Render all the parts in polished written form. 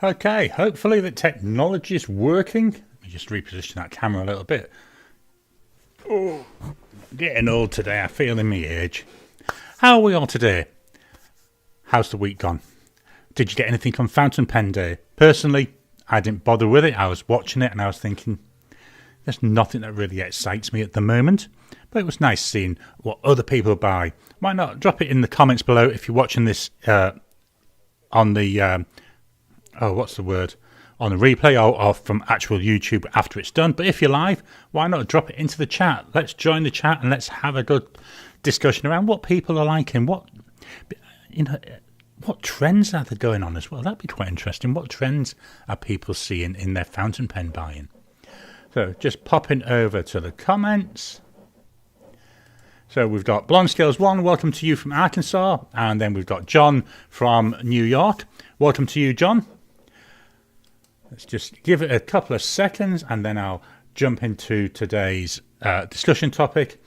Okay, hopefully the technology is working. Let me just reposition that camera a little bit. Oh, getting old today, I feel in my age. How are we all today? How's the week gone? Did you get anything on Fountain Pen Day? Personally, I didn't bother with it. I was watching it and I was thinking, there's nothing that really excites me at the moment. But it was nice seeing what other people buy. Why not drop it in the comments below if you're watching this on the... what's the word? On the replay or from actual YouTube after it's done. But if you're live, why not drop it into the chat? Let's join the chat and let's have a good discussion around what people are liking. What trends are there going on as well? That'd be quite interesting. What trends are people seeing in their fountain pen buying? So just popping over to the comments. So we've got Blonde Scales 1, welcome to you from Arkansas. And then we've got John from New York. Welcome to you, John. Let's just give it a couple of seconds and then I'll jump into today's discussion topic.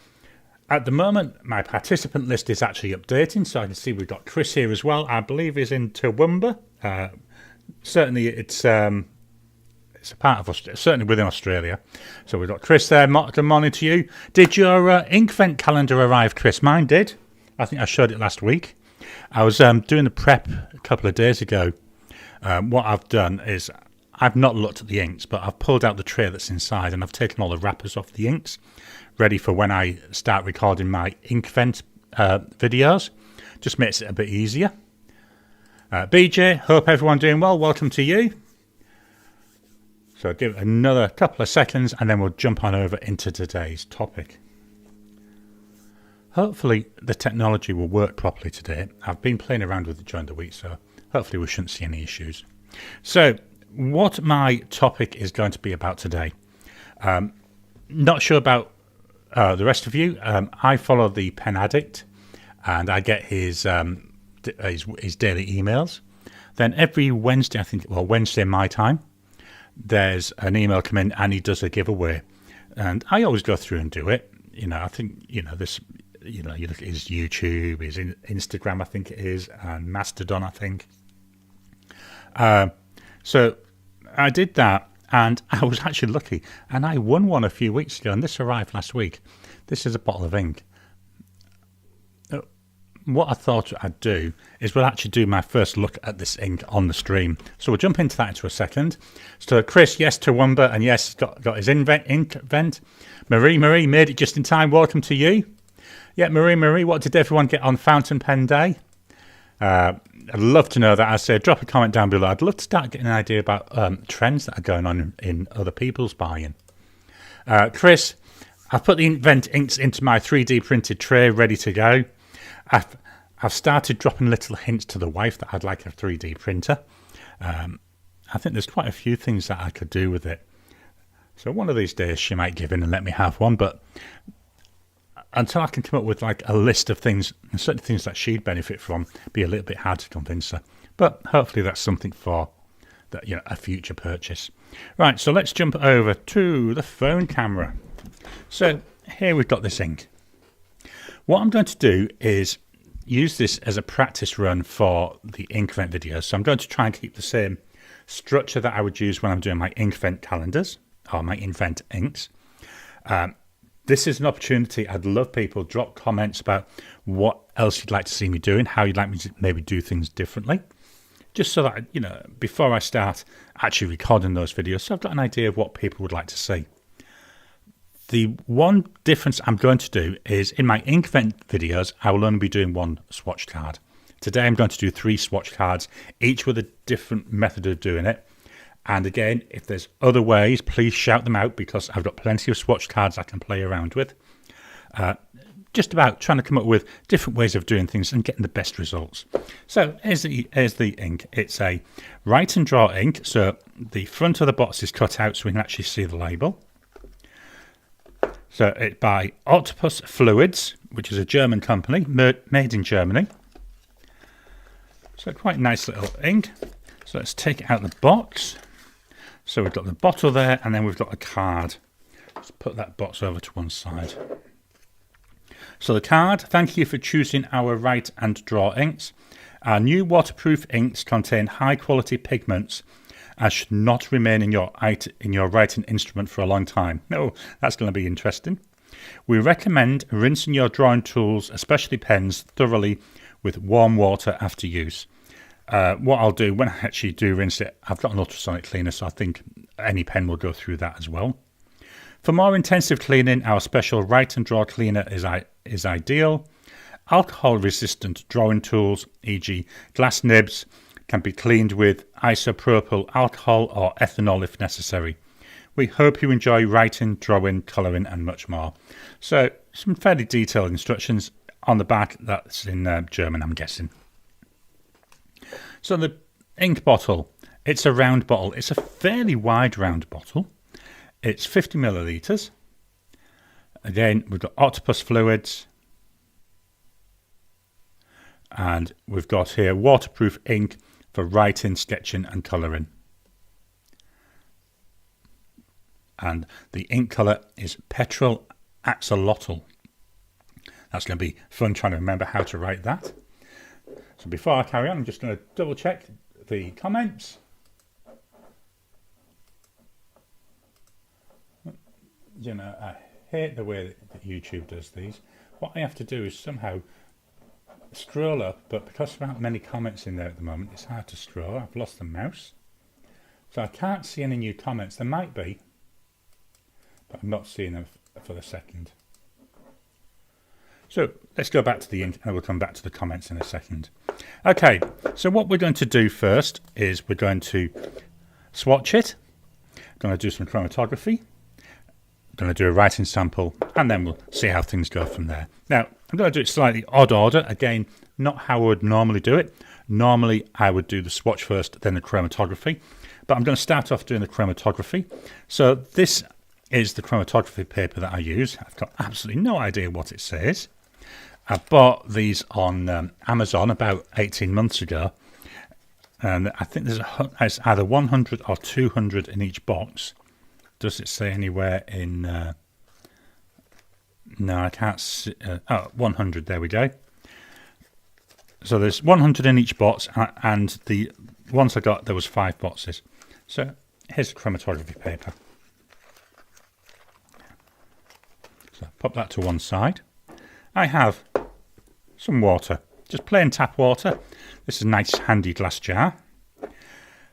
At the moment, my participant list is actually updating, so I can see we've got Chris here as well. I believe he's in Toowoomba. Certainly, it's a part of Australia, certainly within Australia. So we've got Chris there. Good morning to you. Did your Inkvent calendar arrive, Chris? Mine did. I think I showed it last week. I was doing the prep a couple of days ago. What I've done is I've not looked at the inks, but I've pulled out the tray that's inside and I've taken all the wrappers off the inks, ready for when I start recording my Inkvent videos. Just makes it a bit easier. BJ, hope everyone doing well. Welcome to you. So give it another couple of seconds and then we'll jump on over into today's topic. Hopefully the technology will work properly today. I've been playing around with it during the week, so hopefully we shouldn't see any issues. So what my topic is going to be about today. Not sure about the rest of you. I follow the Pen Addict and I get his daily emails. Then every Wednesday, Wednesday my time, there's an email come in and he does a giveaway. And I always go through and do it. I think, you look at his YouTube, his Instagram, I think it is, and Mastodon, I think. So I did that and I was actually lucky and I won one a few weeks ago and this arrived last week. This is a bottle of ink. What I thought I'd do is we'll actually do my first look at this ink on the stream. So we'll jump into that into a second. So Chris, yes, Toowoomba, and yes, got his ink vent. Marie made it just in time. Welcome to you. Yeah, Marie, what did everyone get on Fountain Pen Day? I'd love to know that. I say drop a comment down below. I'd love to start getting an idea about trends that are going on in other people's buying. Chris, I've put the Inkvent inks into my 3D printed tray ready to go. I've started dropping little hints to the wife that I'd like a 3D printer. I think there's quite a few things that I could do with it. So one of these days she might give in and let me have one, but until I can come up with like a list of things, certain things that she'd benefit from, be a little bit hard to convince her. But hopefully that's something for that, a future purchase. Right, so let's jump over to the phone camera. So here we've got this ink. What I'm going to do is use this as a practice run for the Inkvent videos. So I'm going to try and keep the same structure that I would use when I'm doing my Inkvent calendars or my Inkvent inks. This is an opportunity. I'd love people drop comments about what else you'd like to see me doing, how you'd like me to maybe do things differently, just so that, before I start actually recording those videos, so I've got an idea of what people would like to see. The one difference I'm going to do is in my Inkvent videos, I will only be doing one swatch card. Today I'm going to do 3 swatch cards, each with a different method of doing it. And again, if there's other ways, please shout them out because I've got plenty of swatch cards I can play around with. Just about trying to come up with different ways of doing things and getting the best results. So here's the ink. It's a write and draw ink. So the front of the box is cut out so we can actually see the label. So it's by Octopus Fluids, which is a German company, made in Germany. So quite nice little ink. So let's take it out of the box. So we've got the bottle there and then we've got a card. Let's put that box over to one side. So the card, thank you for choosing our write and draw inks. Our new waterproof inks contain high quality pigments and should not remain in your writing instrument for a long time. No, that's going to be interesting. We recommend rinsing your drawing tools, especially pens, thoroughly with warm water after use. What I'll do when I actually do rinse it, I've got an ultrasonic cleaner, so I think any pen will go through that as well. For more intensive cleaning, our special Write and Draw cleaner is ideal. Alcohol-resistant drawing tools, e.g. glass nibs, can be cleaned with isopropyl alcohol or ethanol if necessary. We hope you enjoy writing, drawing, colouring and much more. So some fairly detailed instructions on the back. That's in German, I'm guessing. So the ink bottle, it's a round bottle. It's a fairly wide round bottle. It's 50 millilitres. Again, we've got Octopus fluids. And we've got here waterproof ink for writing, sketching and colouring. And the ink colour is petrol axolotl. That's going to be fun trying to remember how to write that. So before I carry on, I'm just going to double check the comments. You know, I hate the way that YouTube does these. What I have to do is somehow scroll up, but because there aren't many comments in there at the moment, it's hard to scroll. I've lost the mouse. So I can't see any new comments. There might be, but I'm not seeing them for the second. So let's go back to the ink and we'll come back to the comments in a second. Okay, so what we're going to do first is we're going to swatch it. I'm going to do some chromatography. I'm going to do a writing sample and then we'll see how things go from there. Now, I'm going to do it slightly odd order. Again, not how I would normally do it. Normally, I would do the swatch first, then the chromatography. But I'm going to start off doing the chromatography. So this is the chromatography paper that I use. I've got absolutely no idea what it says. I bought these on Amazon about 18 months ago. And I think it's either 100 or 200 in each box. Does it say anywhere in... no, I can't see... 100, there we go. So there's 100 in each box, and the ones I got, there was 5 boxes. So here's the chromatography paper. So pop that to one side. I have some water, just plain tap water. This is a nice handy glass jar.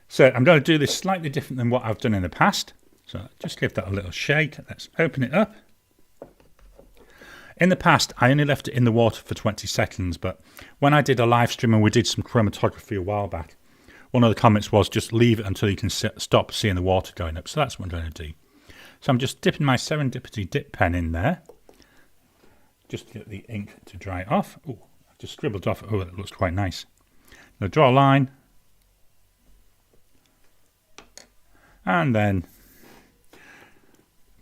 So I'm going to do this slightly different than what I've done in the past. So just give that a little shake. Let's open it up. In the past, I only left it in the water for 20 seconds, but when I did a live stream and we did some chromatography a while back, one of the comments was just leave it until you can stop seeing the water going up. So that's what I'm going to do. So I'm just dipping my Serendipity dip pen in there, just to get the ink to dry off. Oh, I've just scribbled off. Oh, that looks quite nice. Now draw a line, and then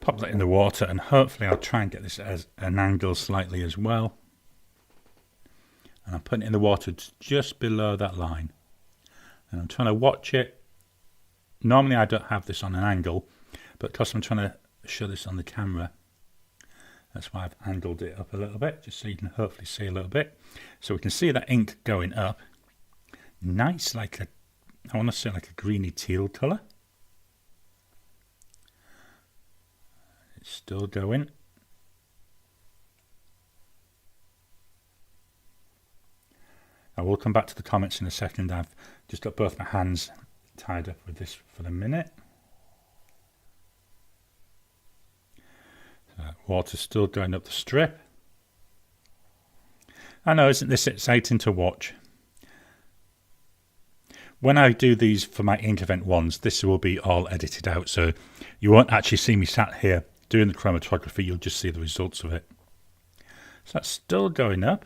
pop that in the water, and hopefully I'll try and get this as an angle slightly as well. And I'm putting it in the water just below that line. And I'm trying to watch it. Normally I don't have this on an angle, but because I'm trying to show this on the camera, that's why I've angled it up a little bit, just so you can hopefully see a little bit. So we can see that ink going up. Nice, like a, I want to say like a greeny teal colour. Still going. I will come back to the comments in a second. I've just got both my hands tied up with this for the minute. So water's still going up the strip. I know, isn't this exciting to watch? When I do these for my ink event ones, this will be all edited out, so you won't actually see me sat here doing the chromatography. You'll just see the results of it. So that's still going up.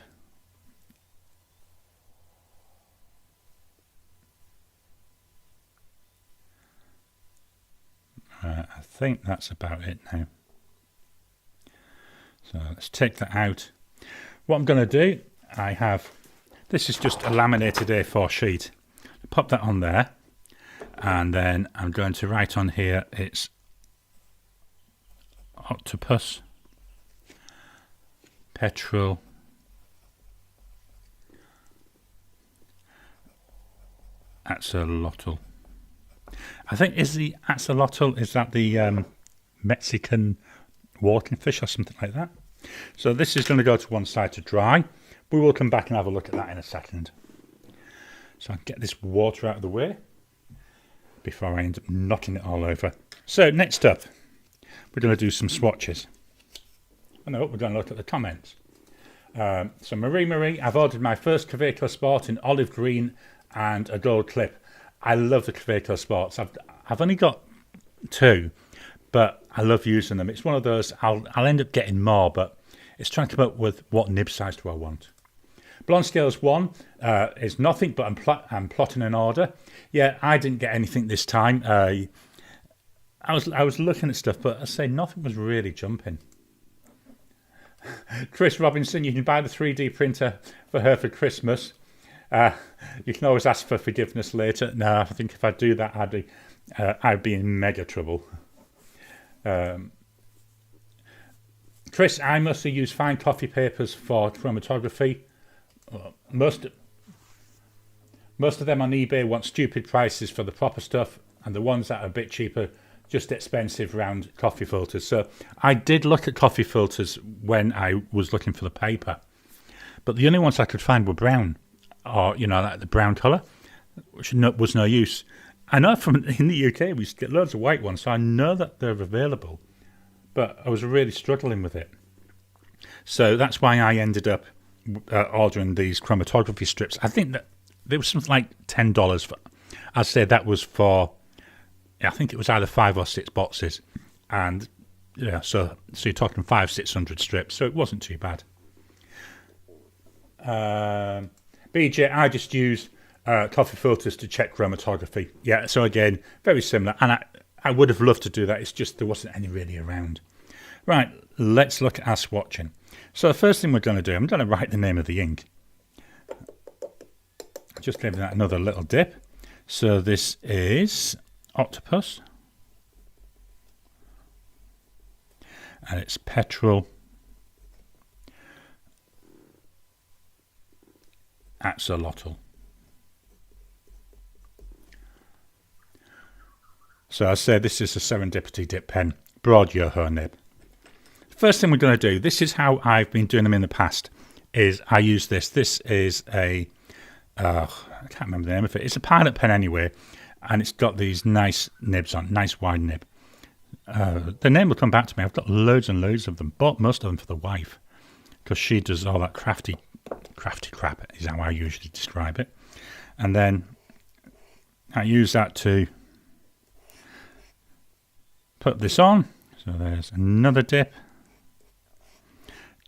I think that's about it now. So let's take that out. What I'm going to do, I have, this is just a laminated A4 sheet. Pop that on there, and then I'm going to write on here, it's Octopus, petrol, axolotl. I think is the axolotl, is that the Mexican walking fish or something like that? So this is going to go to one side to dry. We will come back and have a look at that in a second. So I can get this water out of the way before I end up knocking it all over. So next up, we're going to do some swatches. Oh no, we're going to look at the comments. So Marie, I've ordered my first Chromatography Sport in olive green and a gold clip. I love the Chromatography Sports. I've only got 2, but I love using them. It's one of those, I'll end up getting more, but it's trying to come up with what nib size do I want. Blonde Scales 1 is nothing, but I'm plotting an order. Yeah, I didn't get anything this time. I was looking at stuff, but I say nothing was really jumping. Chris Robinson, you can buy the 3D printer for her for Christmas. You can always ask for forgiveness later. No, I think if I do that, I'd be in mega trouble. Chris, I mostly use fine coffee papers for chromatography. Most of them on eBay want stupid prices for the proper stuff, and the ones that are a bit cheaper, just expensive round coffee filters. So I did look at coffee filters when I was looking for the paper, but the only ones I could find were brown, or like the brown colour, which was no use. I know in the UK we used to get loads of white ones, so I know that they're available, but I was really struggling with it. So that's why I ended up ordering these chromatography strips. I think that there was something like $10 for. I'd say that was for. I think it was either 5 or 6 boxes, and so you're talking 500-600 strips. So it wasn't too bad. BJ, I just use coffee filters to check chromatography. Yeah, so again, very similar, and I would have loved to do that. It's just there wasn't any really around. Right, let's look at our swatching. So the first thing we're going to do, I'm going to write the name of the ink. Just give that another little dip. So this is Octopus. And it's Petrol Axolotl. So I say this is a Serendipity dip pen, broad Yoho nib. First thing we're going to do, this is how I've been doing them in the past, is I use this. This is a, I can't remember the name of it. It's a pilot pen anyway, and it's got these nice nibs on, nice wide nib. The name will come back to me. I've got loads and loads of them, bought most of them for the wife, because she does all that crafty crap, is how I usually describe it. And then I use that to put this on. So there's another dip.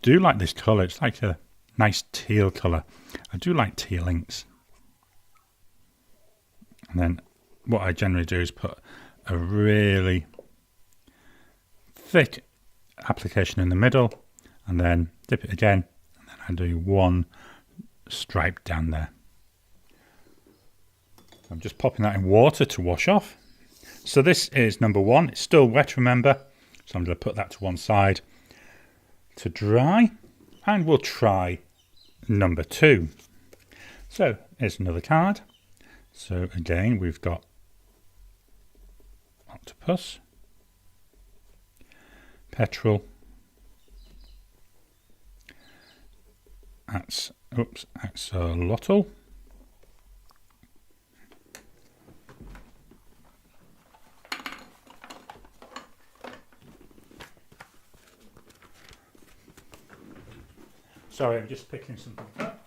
Do like this colour. It's like a nice teal colour. I do like teal inks. And then what I generally do is put a really thick application in the middle, and then dip it again, and then I do one stripe down there. I'm just popping that in water to wash off. So this is number 1. It's still wet, remember, so I'm going to put that to one side to dry, and we'll try number 2. So here's another card. So again, we've got Octopus, Petrol, Axolotl, sorry, I'm just picking something up.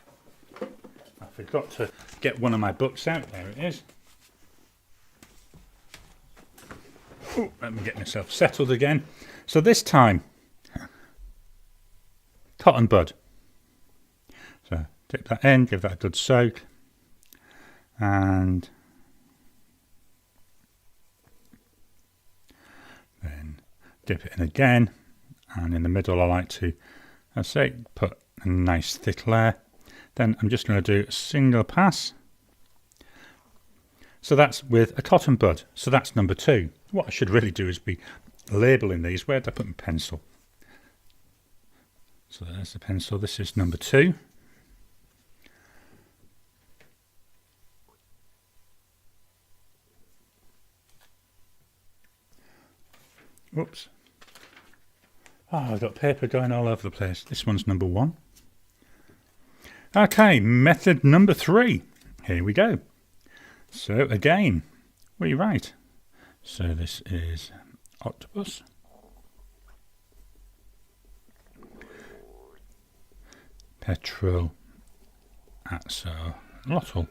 I forgot to get one of my books out. There it is. Ooh, let me get myself settled again. So this time, cotton bud. So dip that in, give that a good soak, and then dip it in again. And in the middle, I like to, I say, put a nice thick layer. Then I'm just going to do a single pass. So that's with a cotton bud. So that's number 2. What I should really do is be labeling these. Where did I put my pencil? So there's the pencil. This is number 2. Whoops. Oh, I've got paper going all over the place. This one's number 1. Okay, method number 3. Here we go. So again, we write. So this is Octopus. Petrol axolotl.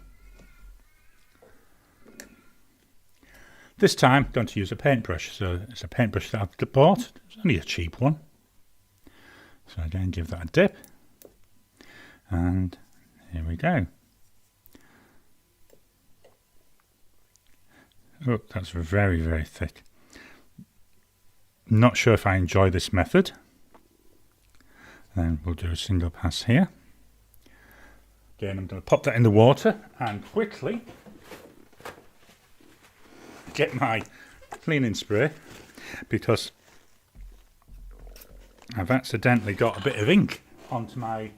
This time I'm going to use a paintbrush. So it's a paintbrush that I've bought. It's only a cheap one. So again, give that a dip. And here we go. Oh, that's very, very thick. Not sure if I enjoy this method. Then we'll do a single pass here. Again, I'm going to pop that in the water and quickly get my cleaning spray because I've accidentally got a bit of ink onto my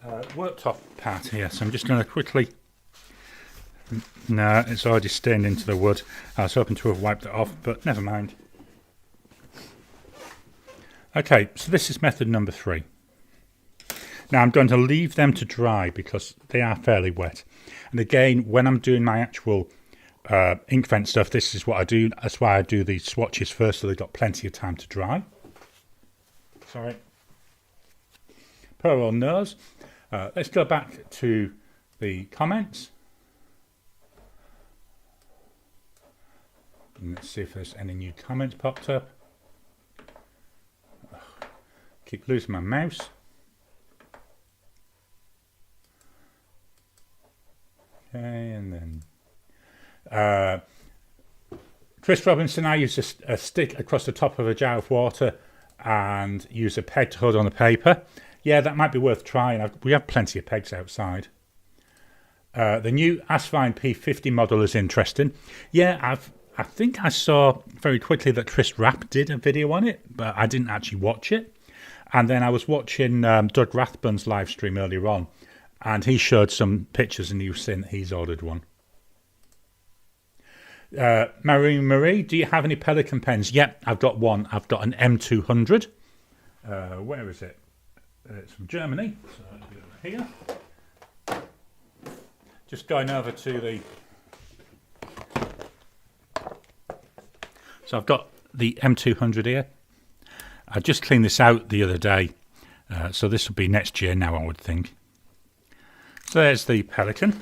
worktop part here. So I'm just going to quickly... No, it's already stained into the wood. I was hoping to have wiped it off, but never mind. Okay, so this is method number 3. Now I'm going to leave them to dry because they are fairly wet. And again, when I'm doing my actual ink vent stuff, this is what I do. That's why I do these swatches first, so they've got plenty of time to dry. Sorry. Poor old nose. Let's go back to the comments. And let's see if there's any new comments popped up. Ugh, keep losing my mouse. Okay, and then Chris Robinson, I use a stick across the top of a jar of water and use a peg to hold on the paper. Yeah, that might be worth trying. We have plenty of pegs outside. The new Asvine P50 model is interesting. Yeah, I think I saw very quickly that Chris Rapp did a video on it, but I didn't actually watch it. And then I was watching Doug Rathbun's live stream earlier on, and he showed some pictures and he was saying that he's ordered one. Marie, do you have any Pelican pens? Yep, I've got one. I've got an M200. Where is it? It's from Germany. So I'll do it here. Just going over to the... So I've got the M200 here. I just cleaned this out the other day. So this will be next year now, I would think. So there's the Pelican.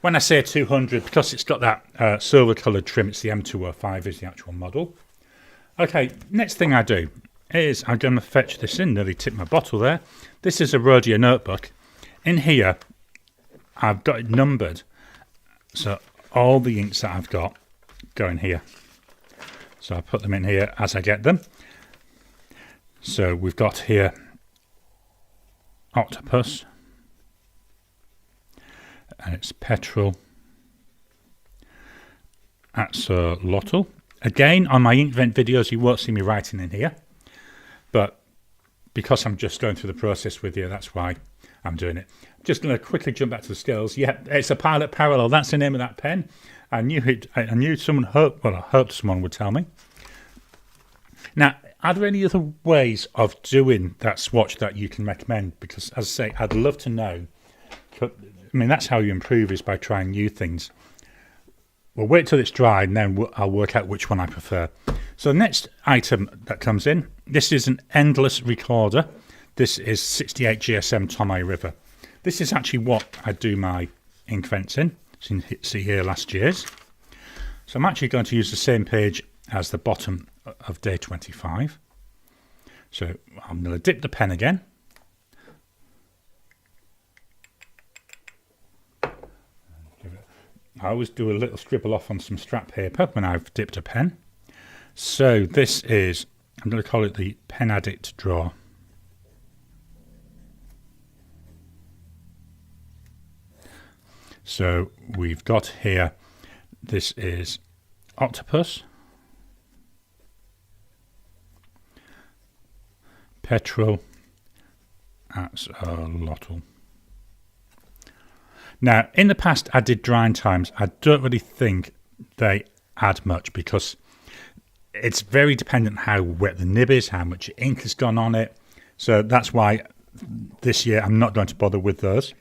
When I say 200, because it's got that silver coloured trim, it's the M205 is the actual model. Okay, next thing I do is I'm going to fetch this in. Nearly tipped my bottle there. This is a Rhodia notebook. In here, I've got it numbered. So all the inks that I've got go in here. So I put them in here as I get them. So we've got here Octopus. And it's Petrol Axolotl. Again, on my Inkvent videos, you won't see me writing in here. But because I'm just going through the process with you, that's why I'm doing it. Just going to quickly jump back to the scales. Yeah, it's a Pilot Parallel. That's the name of that pen. I knew someone hoped, well, I hoped someone would tell me. Now, are there any other ways of doing that swatch that you can recommend? Because, as I say, I'd love to know. I mean, that's how you improve, is by trying new things. We'll wait till it's dried and then I'll work out which one I prefer. So the next item that comes in, this is an endless recorder. This is 68 GSM Tomoe River. This is actually what I do my ink vents in. So you can see here last year's. So I'm actually going to use the same page as the bottom of day 25. So I'm going to dip the pen again. I always do a little scribble off on some scrap paper when I've dipped a pen. So this is, I'm going to call it the Pen Addict drawer. So we've got here, this is Octopus, Petrol Axolotl. Now, in the past, I did drying times. I don't really think they add much because it's very dependent how wet the nib is, how much ink has gone on it. So that's why this year I'm not going to bother with those.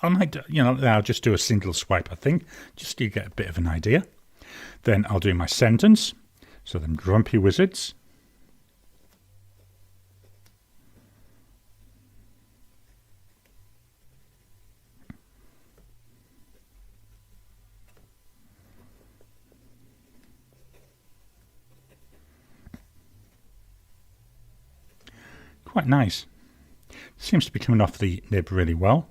I might, I'll just do a single swipe, I think, just so you get a bit of an idea. Then I'll do my sentence. So them grumpy wizards. Quite nice. Seems to be coming off the nib really well.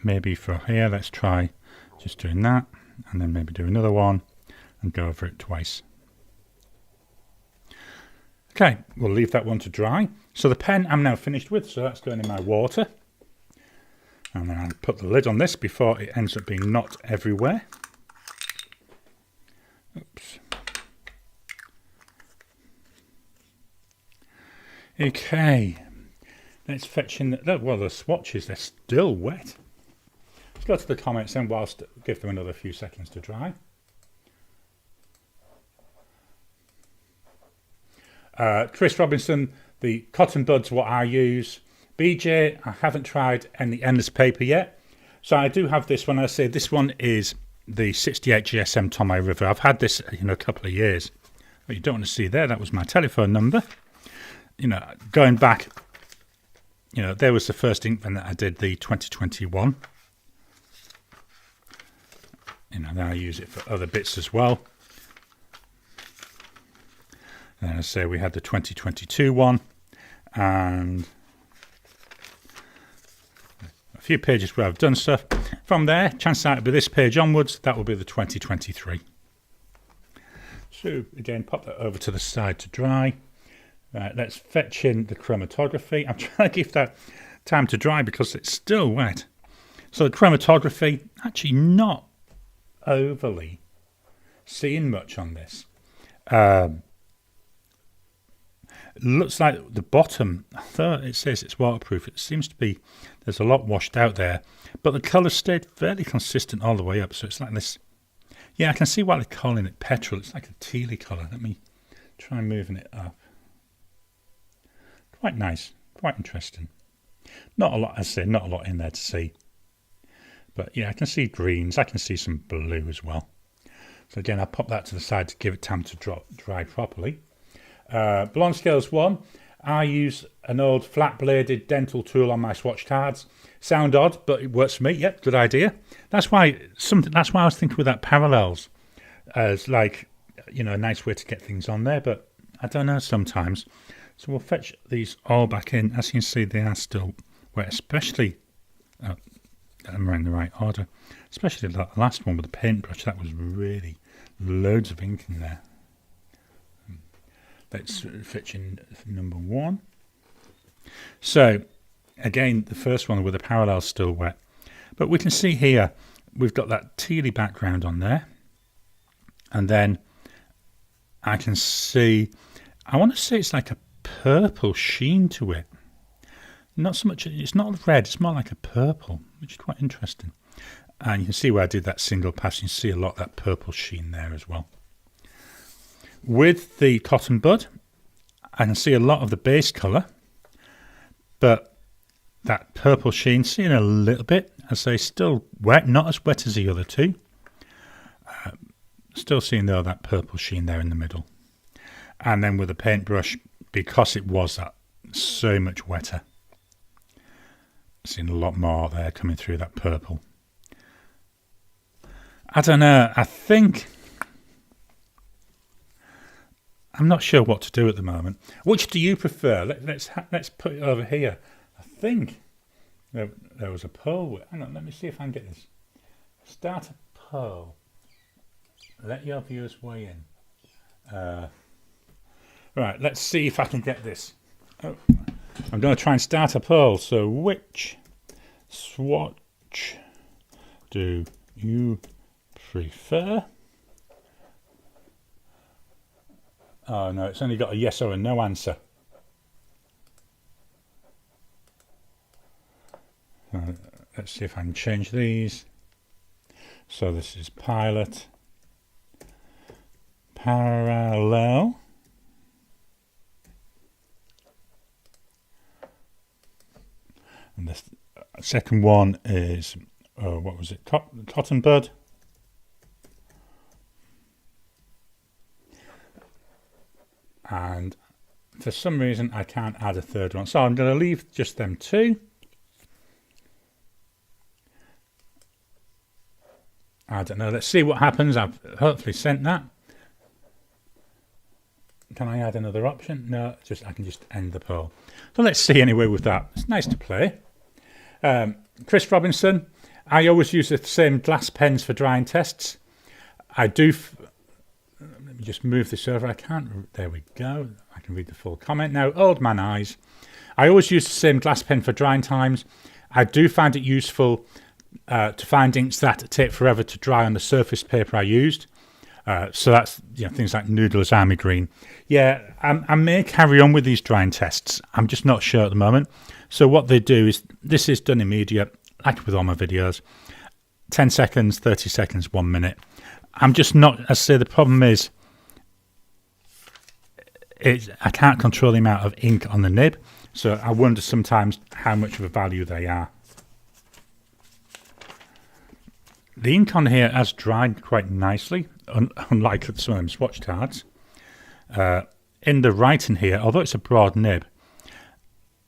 Maybe for here, let's try just doing that, and then maybe do another one and go over it twice. Okay, we'll leave that one to dry. So the pen I'm now finished with, so that's going in my water. And then I'll put the lid on this before it ends up being knocked everywhere. Oops. Okay, let's fetch in the swatches, they're still wet. Let's go to the comments and give them another few seconds to dry. Chris Robinson, the cotton bud's what I use. BJ, I haven't tried any endless paper yet. So I do have this one. I say this one is the 68 GSM Tomoe River. I've had this a couple of years. But you don't want to see there, that was my telephone number. Going back, there was the first ink pen that I did, the 2021. Then I use it for other bits as well. And then I say we had the 2022 one, and a few pages where I've done stuff. From there, chances are it'll be this page onwards, that will be the 2023. So again, pop that over to the side to dry. Right, let's fetch in the chromatography. I'm trying to give that time to dry because it's still wet. So the chromatography, actually not overly seeing much on this. Looks like the bottom, although it says it's waterproof, it seems to be, there's a lot washed out there. But the colour stayed fairly consistent all the way up. So it's like this. Yeah, I can see why they're calling it petrol. It's like a tealy colour. Let me try moving it up. Quite nice, quite interesting. Not a lot, as I say, not a lot in there to see. But yeah, I can see greens, I can see some blue as well. So again, I'll pop that to the side to give it time to dry properly. Blonde Scales 1, I use an old flat-bladed dental tool on my swatch cards. Sound odd, but it works for me. Yep, good idea. That's why I was thinking with that parallels as like, a nice way to get things on there, but I don't know sometimes. So we'll fetch these all back in. As you can see, they are still wet, especially, I'm in the right order, especially the last one with the paintbrush. That was really loads of ink in there. Let's fetch in number 1. So, again, the first one with the parallels still wet. But we can see here, we've got that tealy background on there. And then I can see, I want to say it's like a purple sheen to it. Not so much, it's not red, it's more like a purple, which is quite interesting. And you can see where I did that single pass, you can see a lot of that purple sheen there as well. With the cotton bud, I can see a lot of the base colour, but that purple sheen, seeing a little bit, I say still wet, not as wet as the other two. Still seeing though that purple sheen there in the middle. And then with the paintbrush, because it was that so much wetter, seeing a lot more there coming through that purple. I don't know, I think, I'm not sure what to do at the moment. Which do you prefer? Let's put it over here. I think there was a poll. Hang on, let me see if I can get this. Start a poll. Let your viewers weigh in. Right, let's see if I can get this. Oh, I'm going to try and start a poll. So, which swatch do you prefer? Oh no, it's only got a yes or a no answer. Let's see if I can change these. So this is pilot. parallel. And the second one is, what was it? Cotton bud. And for some reason, I can't add a third one. So I'm going to leave just them two. I don't know. Let's see what happens. I've hopefully sent that. Can I add another option? No, I can just end the poll. So let's see anyway with that. It's nice to play. Chris Robinson, I always use the same glass pens for drying tests. I do. Let me just move this over. I can't. There we go. I can read the full comment now. Old man eyes. I always use the same glass pen for drying times. I do find it useful to find inks that take forever to dry on the surface paper I used. So that's things like Noodler's Army Green. Yeah, I may carry on with these drying tests. I'm just not sure at the moment. So what they do is, this is done immediate, like with all my videos. 10 seconds, 30 seconds, 1 minute. I'm just not, as I say, the problem is, I can't control the amount of ink on the nib. So I wonder sometimes how much of a value they are. The ink on here has dried quite nicely, unlike some of them swatch cards. In the writing here, although it's a broad nib,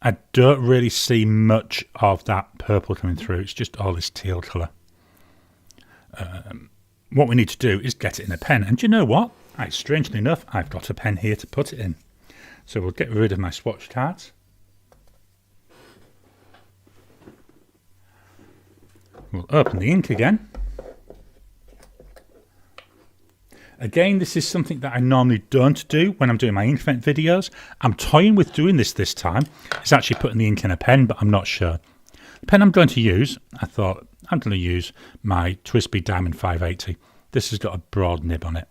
I don't really see much of that purple coming through. It's just all this teal colour. What we need to do is get it in a pen. And do you know what? Strangely enough, I've got a pen here to put it in. So we'll get rid of my swatch cards. We'll open the ink again. Again, this is something that I normally don't do when I'm doing my ink vent videos. I'm toying with doing this time. It's actually putting the ink in a pen, but I'm not sure. The pen I'm going to use, I thought I'm going to use my Twisby Diamond 580. This has got a broad nib on it.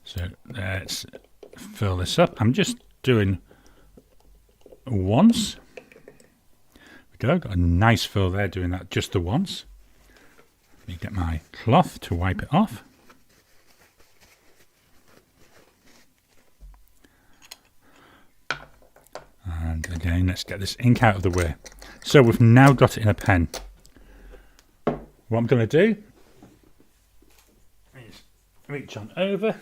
So let's fill this up. I'm just doing once. There we go, got a nice fill there doing that just the once. Let me get my cloth to wipe it off. And again, let's get this ink out of the way. So we've now got it in a pen. What I'm going to do is reach on over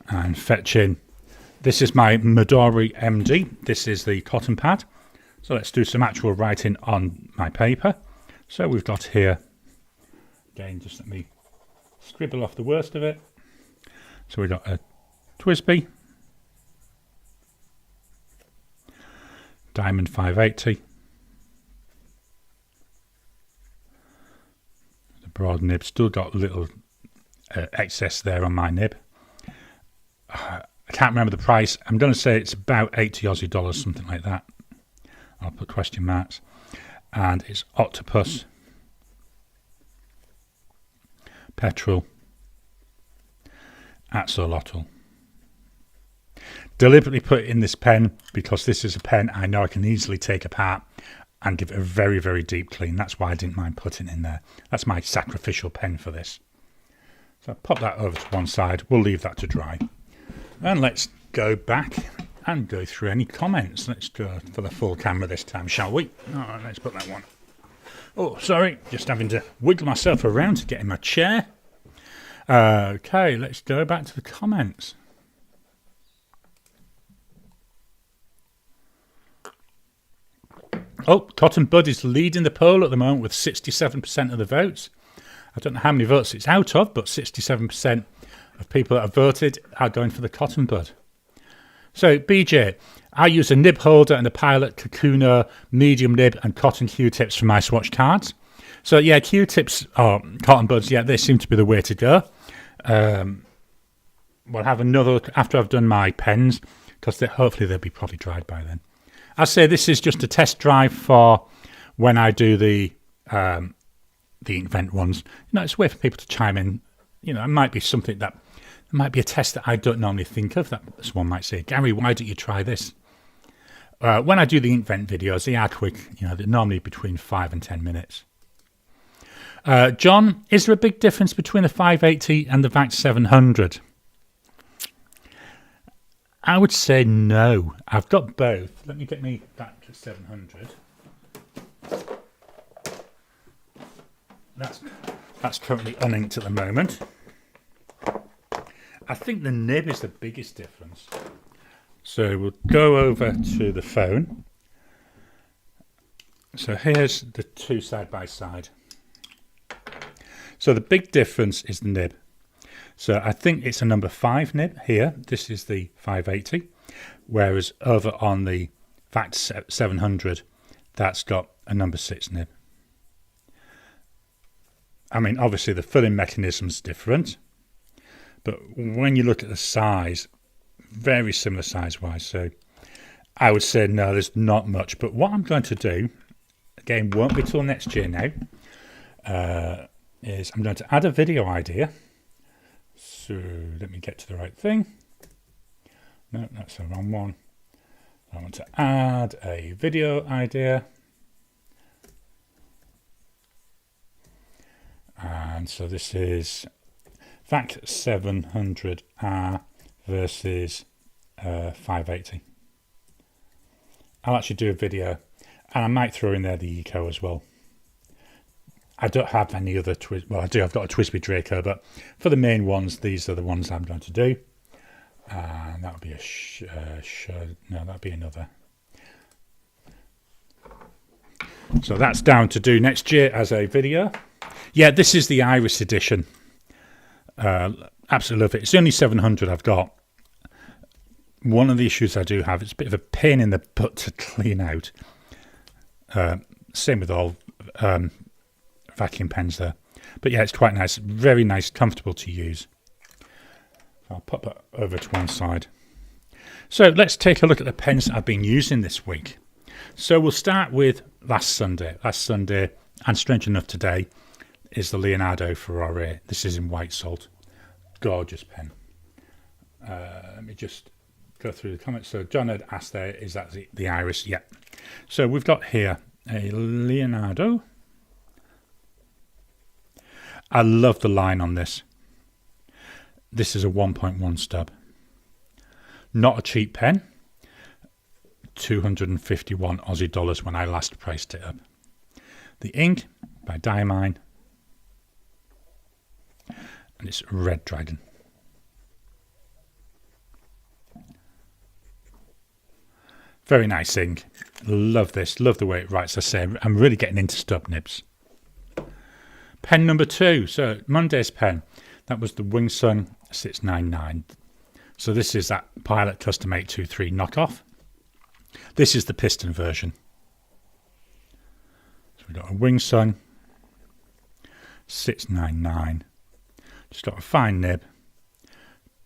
and fetch in. This is my Midori MD. This is the cotton pad. So let's do some actual writing on my paper. So we've got here, again, just let me scribble off the worst of it. So we've got a Twisby Diamond 580. The broad nib, still got a little excess there on my nib. I can't remember the price. I'm going to say it's about 80 Aussie dollars, something like that. I'll put question marks. And it's Octopus, Petrol, Axolotl. Deliberately put it in this pen because this is a pen I know I can easily take apart and give it a very, very deep clean. That's why I didn't mind putting it in there. That's my sacrificial pen for this. So I'll pop that over to one side. We'll leave that to dry. And let's go back and go through any comments. Let's go for the full camera this time, shall we? All right, let's put that one. Oh, sorry, just having to wiggle myself around to get in my chair. Okay, let's go back to the comments. Oh, Cotton Bud is leading the poll at the moment with 67% of the votes. I don't know how many votes it's out of, but 67% of people that have voted are going for the Cotton Bud. So, BJ, I use a nib holder and a Pilot Kakuno medium nib and cotton Q-tips for my swatch cards. So, yeah, Q-tips or Cotton Buds, yeah, they seem to be the way to go. We'll have another look after I've done my pens, because hopefully they'll be probably dried by then. I say this is just a test drive for when I do the Inkvent ones. It's a way for people to chime in. It might be something that, it might be a test that I don't normally think of, that someone might say, Gary, why don't you try this? When I do the Inkvent videos, they are quick. They're normally between 5 and 10 minutes. John, is there a big difference between the 580 and the VAX 700? I would say no. I've got both. Let me get me back to 700. That's currently uninked at the moment. I think the nib is the biggest difference. So we'll go over to the phone. So here's the two side by side. So the big difference is the nib. So I think it's a number 5 nib here. This is the 580. Whereas over on the Fact 700, that's got a number 6 nib. I mean, obviously the filling mechanism's different. But when you look at the size, very similar size-wise. So I would say no, there's not much. But what I'm going to do, again, won't be till next year now, is I'm going to add a video idea. So let me get to the right thing. No, that's the wrong one. I want to add a video idea. And so this is Fact 700R versus 580. I'll actually do a video, and I might throw in there the Eco as well. I don't have any other well, I do. I've got a Twisby Draco, but for the main ones, these are the ones I'm going to do. And that would be no, that'd be another. So that's down to do next year as a video. Yeah, this is the Iris edition. Absolutely love it. It's only 700 I've got. One of the issues I do have, it's a bit of a pain in the butt to clean out. Same with all vacuum pens there. But yeah, it's quite nice. Very nice, comfortable to use. I'll pop that over to one side. So let's take a look at the pens that I've been using this week. So we'll start with last Sunday. Last Sunday, and strange enough today, is the Leonardo Ferrari. This is in white salt. Gorgeous pen. Let me just go through the comments. So John had asked there, is that the Iris? Yeah. So we've got here a Leonardo. I love the line on this. This is a 1.1 stub. Not a cheap pen. 251 Aussie dollars when I last priced it up. The ink by Diamine. And it's Red Dragon. Very nice ink. Love this. Love the way it writes. I say I'm really getting into stub nibs. Pen number 2. So Monday's pen. That was the Wingsun 699. So this is that Pilot Custom 823 knockoff. This is the piston version. So we've got a Wingsun 699. Just got a fine nib.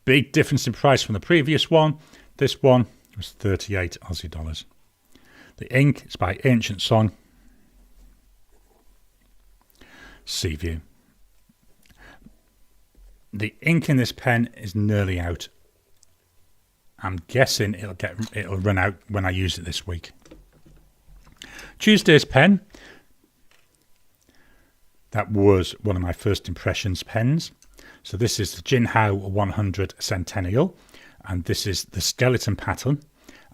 Big difference in price from the previous one. This one was 38 Aussie dollars. The ink is by Ancient Song. Seaview. The ink in this pen is nearly out. I'm guessing it'll run out when I use it this week. Tuesday's pen. That was one of my first impressions pens. So this is the Jinhao 100 Centennial, and this is the skeleton pattern,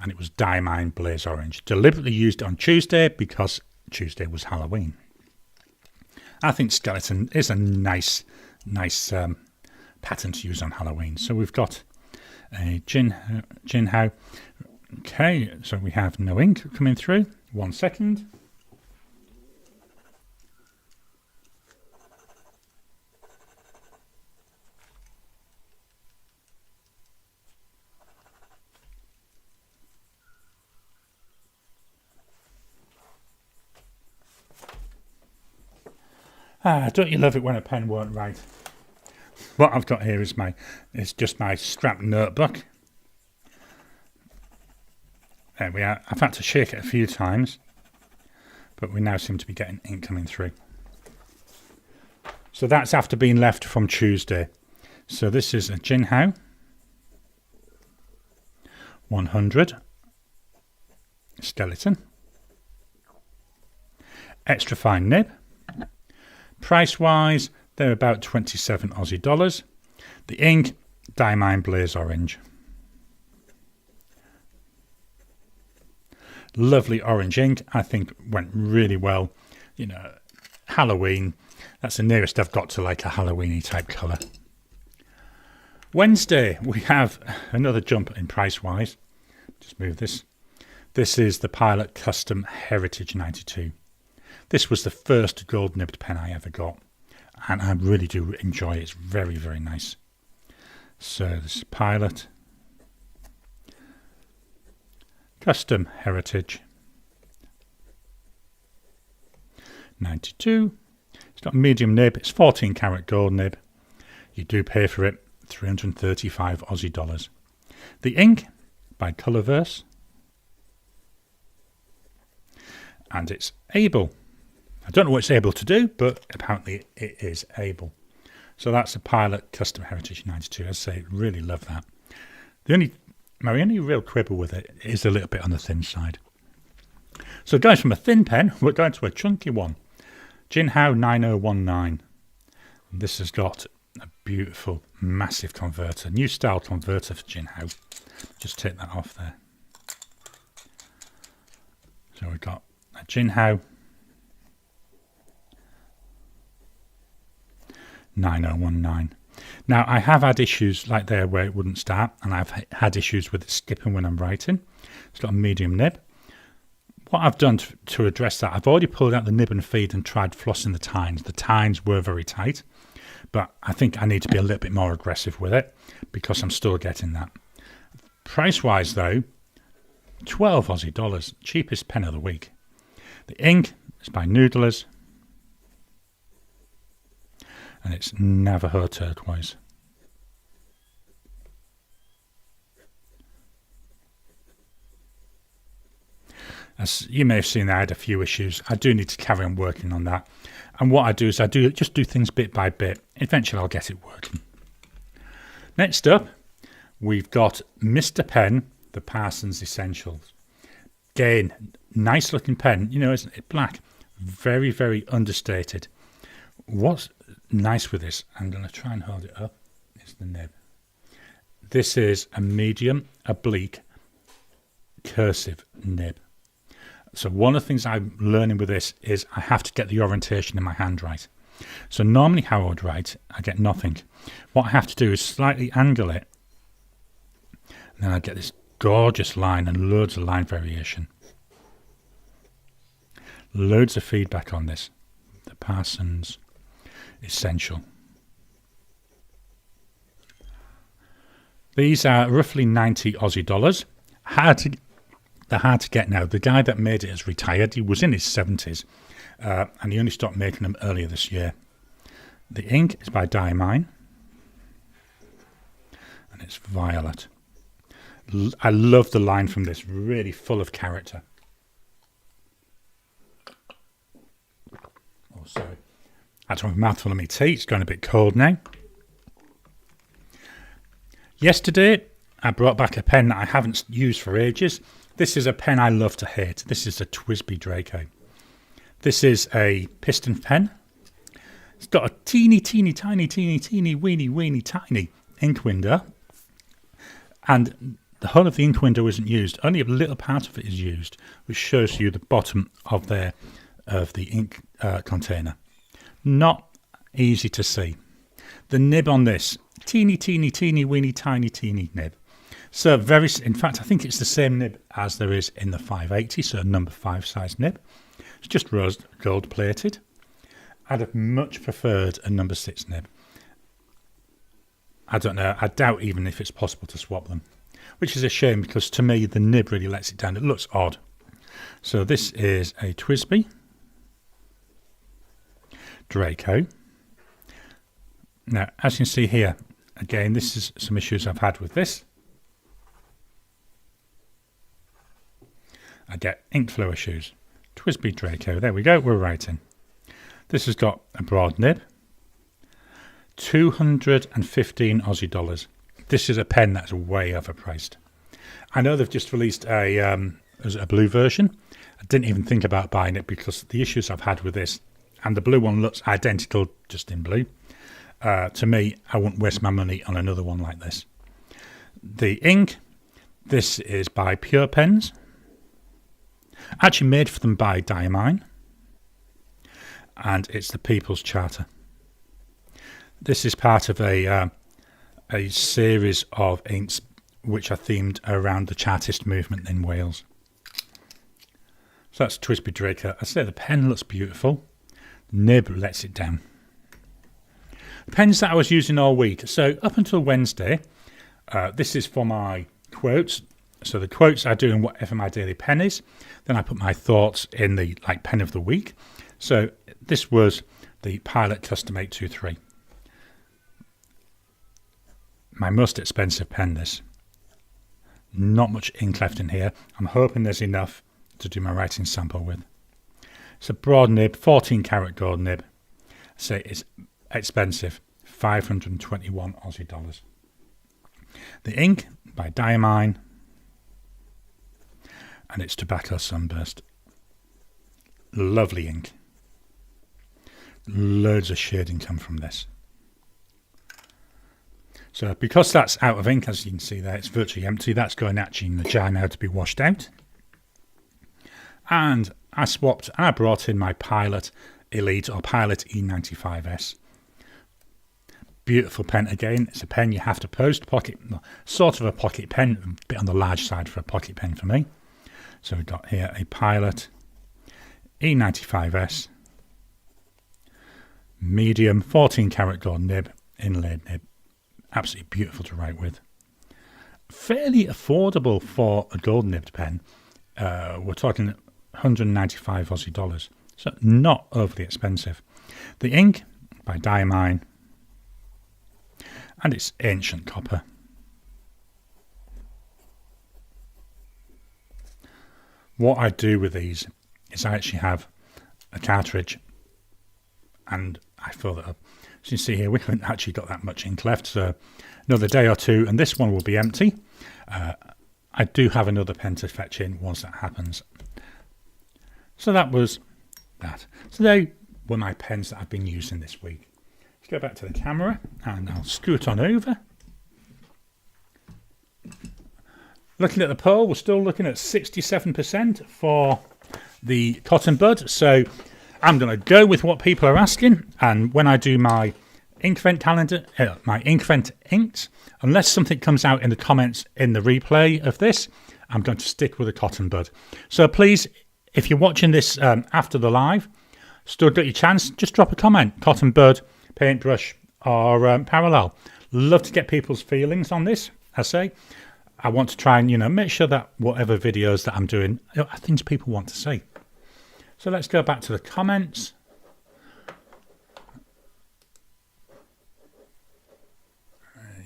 and it was Diamine Blaze Orange. Deliberately used on Tuesday because Tuesday was Halloween. I think skeleton is a nice pattern to use on Halloween. So we've got a Jinhao. Okay, so we have no ink coming through. 1 second. Don't you love it when a pen won't write? What I've got here is just my strap notebook. There we are. I've had to shake it a few times, but we now seem to be getting ink coming through. So that's after being left from Tuesday. So this is a Jinhao 100 skeleton. Extra fine nib. Price wise, they're about 27 Aussie dollars. The ink, Diamine Blaze Orange. Lovely orange ink. I think went really well. You know, Halloween. That's the nearest I've got to like a Halloweeny type colour. Wednesday, we have another jump in price-wise. Just move this. This is the Pilot Custom Heritage 92. This was the first gold nibbed pen I ever got, and I really do enjoy it. It's very, very nice. So this is Pilot Custom Heritage 92. It's got a medium nib. It's 14 karat gold nib. You do pay for it 335 Aussie dollars. The ink by Colourverse, and it's able. I don't know what it's able to do, but apparently it is able. So that's a Pilot Custom Heritage 92. I say, really love that. My only real quibble with it is a little bit on the thin side. So guys, from a thin pen, we're going to a chunky one. Jinhao 9019. This has got a beautiful, massive converter. New style converter for Jinhao. Just take that off there. So we've got a Jinhao 9019. Now, I have had issues like there where it wouldn't start, and I've had issues with it skipping when I'm writing. It's got a medium nib. What I've done to address that, I've already pulled out the nib and feed and tried flossing the tines. The tines were very tight, but I think I need to be a little bit more aggressive with it because I'm still getting that. Price-wise, though, 12 Aussie dollars, cheapest pen of the week. The ink is by Noodlers, and it's Navajo turquoise. As you may have seen, I had a few issues. I do need to carry on working on that. And what I do is I just do things bit by bit. Eventually I'll get it working. Next up, we've got Mr. Pen, the Parsons Essentials. Again, nice looking pen, you know, isn't it? Black, very, very understated. What's nice with this, I'm going to try and hold it up, is the nib. This is a medium oblique cursive nib. So one of the things I'm learning with this is I have to get the orientation in my hand right. So normally how I would write, I get nothing. What I have to do is slightly angle it, and then I get this gorgeous line and loads of line variation. Loads of feedback on this. The Parsons Essential. These are roughly 90 Aussie dollars. They're hard to get now. The guy that made it has retired. He was in his 70s, and he only stopped making them earlier this year. The ink is by Diamine, and it's violet. I love the line from this, really full of character. Oh, sorry. I had a mouthful of my tea. It's going a bit cold now. Yesterday, I brought back a pen that I haven't used for ages. This is a pen I love to hate. This is a Twisby Draco. This is a piston pen. It's got a teeny weeny tiny ink window. And the whole of the ink window isn't used. Only a little part of it is used, which shows you the bottom of the ink container. Not easy to see. The nib on this, teeny weeny tiny nib. So in fact, I think it's the same nib as there is in the 580, so number 5 size nib. It's just rose gold plated. I'd have much preferred a number 6 nib. I don't know, I doubt even if it's possible to swap them, which is a shame because to me the nib really lets it down. It looks odd. So this is a Twisby Draco. Now, as you can see here, again, this is some issues I've had with this. I get ink flow issues. Twisby Draco, there we go, we're writing. This has got a broad nib. 215 Aussie dollars. This is a pen that's way overpriced. I know they've just released a blue version. I didn't even think about buying it because the issues I've had with this, and the blue one looks identical, just in blue. To me, I wouldn't waste my money on another one like this. The ink, this is by Pure Pens. Actually made for them by Diamine, and it's the People's Charter. This is part of a series of inks which are themed around the Chartist movement in Wales. So that's Twisby Draco. I say the pen looks beautiful. The nib lets it down. The pens that I was using all week. So up until Wednesday, this is for my quotes. So the quotes I do in whatever my daily pen is. Then I put my thoughts in the pen of the week. So this was the Pilot Custom 823. My most expensive pen, this. Not much ink left in here. I'm hoping there's enough to do my writing sample with. It's a broad nib, 14 karat gold nib. So it's expensive, 521 Aussie dollars. The ink by Diamine, and it's Tobacco Sunburst. Lovely ink. Loads of shading come from this. So because that's out of ink, as you can see there, it's virtually empty. That's going actually in the jar now to be washed out. And I brought in my Pilot Elite or Pilot E95S. Beautiful pen again. It's a pen you have to post. Sort of a pocket pen, a bit on the large side for a pocket pen for me. So we've got here a Pilot E95S. Medium, 14 karat gold nib, inlaid nib. Absolutely beautiful to write with. Fairly affordable for a gold nibbed pen. We're talking 195 Aussie dollars. So not overly expensive. The ink by Diamine. And it's ancient copper. What I do with these is I actually have a cartridge and I fill that up. As you see here, we haven't actually got that much ink left, so another day or two and this one will be empty. I do have another pen to fetch in once that happens. So that was that. So they were my pens that I've been using this week. Let's go back to the camera and I'll scoot on over. Looking at the poll, we're still looking at 67% for the cotton bud. So I'm going to go with what people are asking. And when I do my Inkvent calendar, my Inkvent inks, unless something comes out in the comments in the replay of this, I'm going to stick with the cotton bud. So please, if you're watching this after the live, still got your chance, just drop a comment. Cotton bud, paintbrush, or parallel. Love to get people's feelings on this, I say. I want to try and, make sure that whatever videos that I'm doing are things people want to see. So let's go back to the comments.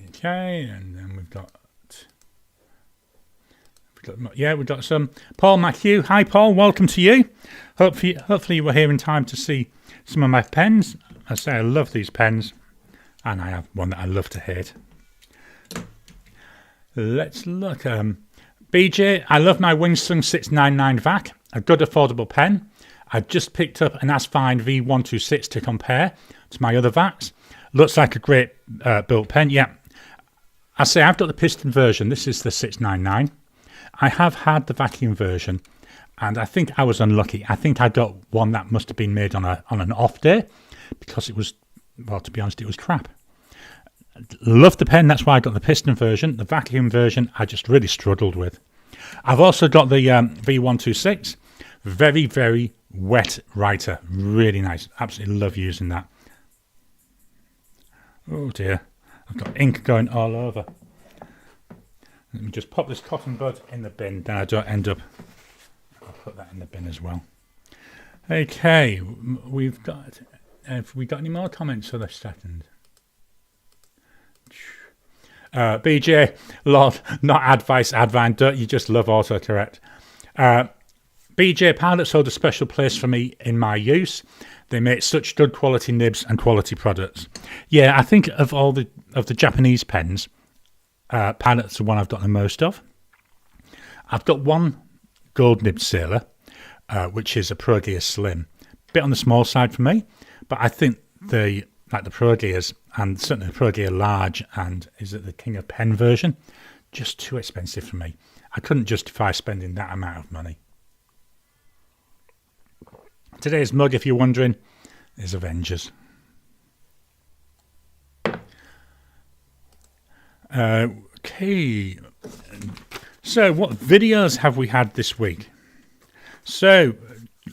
Okay, and then we've got some Paul McHugh. Hi Paul, welcome to you. Hopefully you were here in time to see some of my pens. I say I love these pens, and I have one that I love to hate. Let's look. BJ, I love my Winston 699 VAC, a good affordable pen. I just picked up an Asfine V126 to compare to my other VACs. Looks like a great built pen. Yeah, I say I've got the piston version. This is the 699. I have had the vacuum version, and I think I was unlucky. I think I got one that must have been made on an off day, because it was, well, to be honest, it was crap. Love the pen, that's why I got the piston version. The vacuum version I just really struggled with. I've also got the V126. Very, very wet writer. Really nice. Absolutely love using that. Oh dear. I've got ink going all over. Let me just pop this cotton bud in the bin. Then I don't end up... I'll put that in the bin as well. Okay. We've got... Have we got any more comments for this second? BJ, Lord, not advice, Advine, don't you just love autocorrect? BJ, Pilots hold a special place for me in my use. They make such good quality nibs and quality products. Yeah, I think of all the Japanese pens, Pilots are one I've got the most of. I've got one gold nib sailor, which is a Pro Gear Slim. Bit on the small side for me, but I think the Pro Gears, and certainly the Pro Gear Large, and is it the King of Pen version, just too expensive for me. I couldn't justify spending that amount of money. Today's mug, if you're wondering, is Avengers. Okay, so what videos have we had this week? So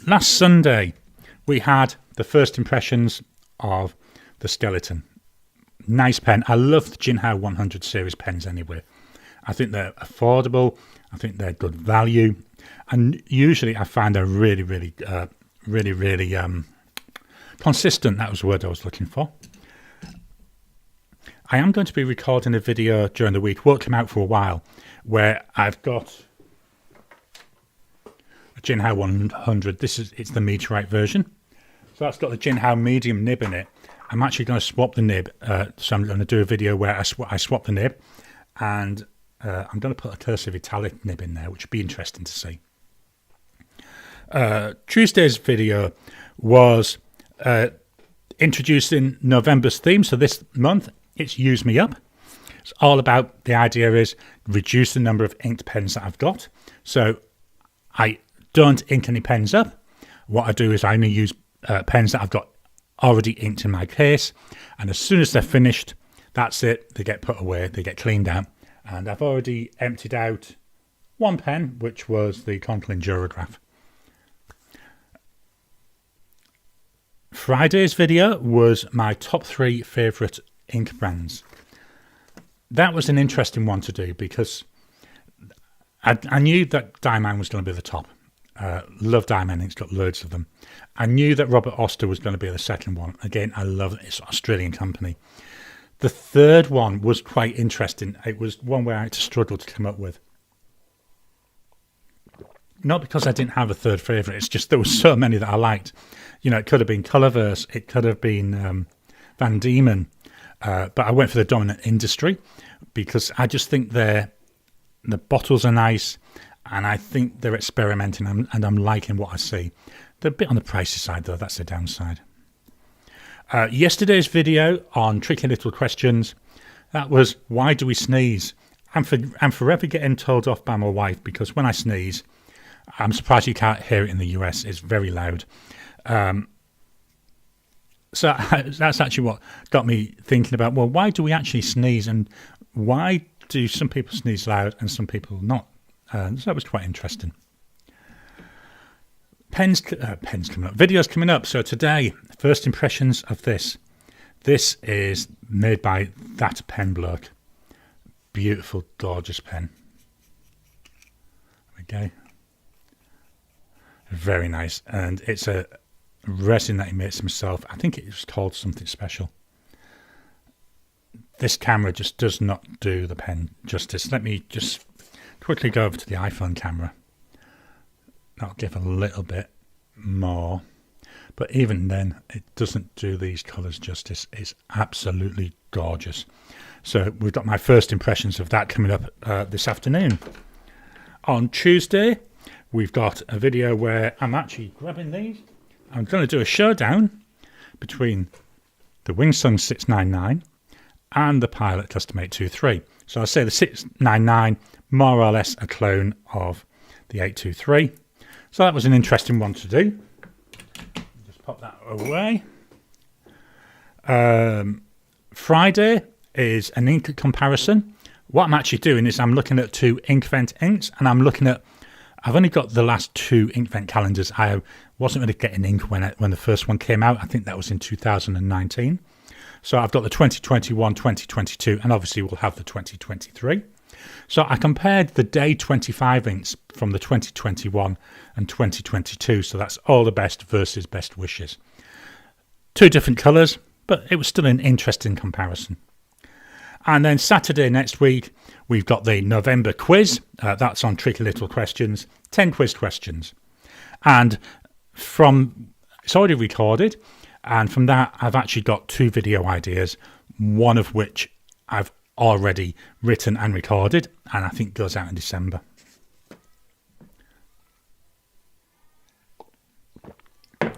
last Sunday we had the first impressions of the skeleton. Nice pen. I love the Jinhao 100 series pens anyway. I think they're affordable. I think they're good value, and usually I find they're really consistent. That was the word I was looking for. I am going to be recording a video during the week, won't come out for a while, where I've got a Jinhao 100. It's the meteorite version. So that's got the Jinhao medium nib in it. I'm actually going to swap the nib. So I'm going to do a video where I swap the nib, and I'm going to put a cursive italic nib in there, which would be interesting to see. Tuesday's video was introducing November's theme. So this month, it's Use Me Up. It's all about, the idea is reduce the number of inked pens that I've got. So I don't ink any pens up. What I do is I only use pens that I've got already inked in my case. And as soon as they're finished, that's it. They get put away, they get cleaned out. And I've already emptied out one pen, which was the Conklin Durograph. Friday's video was my top 3 favourite ink brands. That was an interesting one to do because I knew that Diamond was going to be the top. Love Diamond Inks, got loads of them. I knew that Robert Oster was going to be the second one. Again, I love it. It's an Australian company. The third one was quite interesting. It was one where I had to struggle to come up with. Not because I didn't have a third favourite, it's just there were so many that I liked. You know, it could have been Colorverse, it could have been Van Diemen, but I went for the Dominant Industry because I just think the bottles are nice, and I think they're experimenting, and I'm liking what I see. They're a bit on the pricey side though, that's the downside. Yesterday's video on Tricky Little Questions, that was why do we sneeze? I'm forever getting told off by my wife because when I sneeze, I'm surprised you can't hear it in the US. It's very loud. So that's actually what got me thinking about, well, why do we actually sneeze, and why do some people sneeze loud and some people not? So that was quite interesting. Pens coming up, videos coming up. So today, first impressions of this. This is made by That Pen Bloke. Beautiful, gorgeous pen. There we go. Very nice, and it's a resin that he makes himself. I think it was called something special. This camera just does not do the pen justice. Let me just quickly go over to the iPhone camera. That'll give a little bit more, but even then it doesn't do these colours justice. It's absolutely gorgeous. So we've got my first impressions of that coming up this afternoon. On Tuesday we've got a video where I'm actually grabbing these. I'm going to do a showdown between the Wingsung 699 and the Pilot Custom 823. So I'll say the 699, more or less a clone of the 823. So that was an interesting one to do. Just pop that away. Friday is an ink comparison. What I'm actually doing is I'm looking at 2 Inkvent inks, and I'm looking at, I've only got the last 2 Inkvent calendars. I wasn't really getting ink when the first one came out. I think that was in 2019. So I've got the 2021, 2022, and obviously we'll have the 2023. So I compared the day 25 inks from the 2021 and 2022. So that's all the best versus best wishes. 2 different colours, but it was still an interesting comparison. And then Saturday next week, we've got the November quiz. That's on Tricky Little Questions, 10 quiz questions. And it's already recorded. And from that, I've actually got 2 video ideas, one of which I've already written and recorded, and I think goes out in December.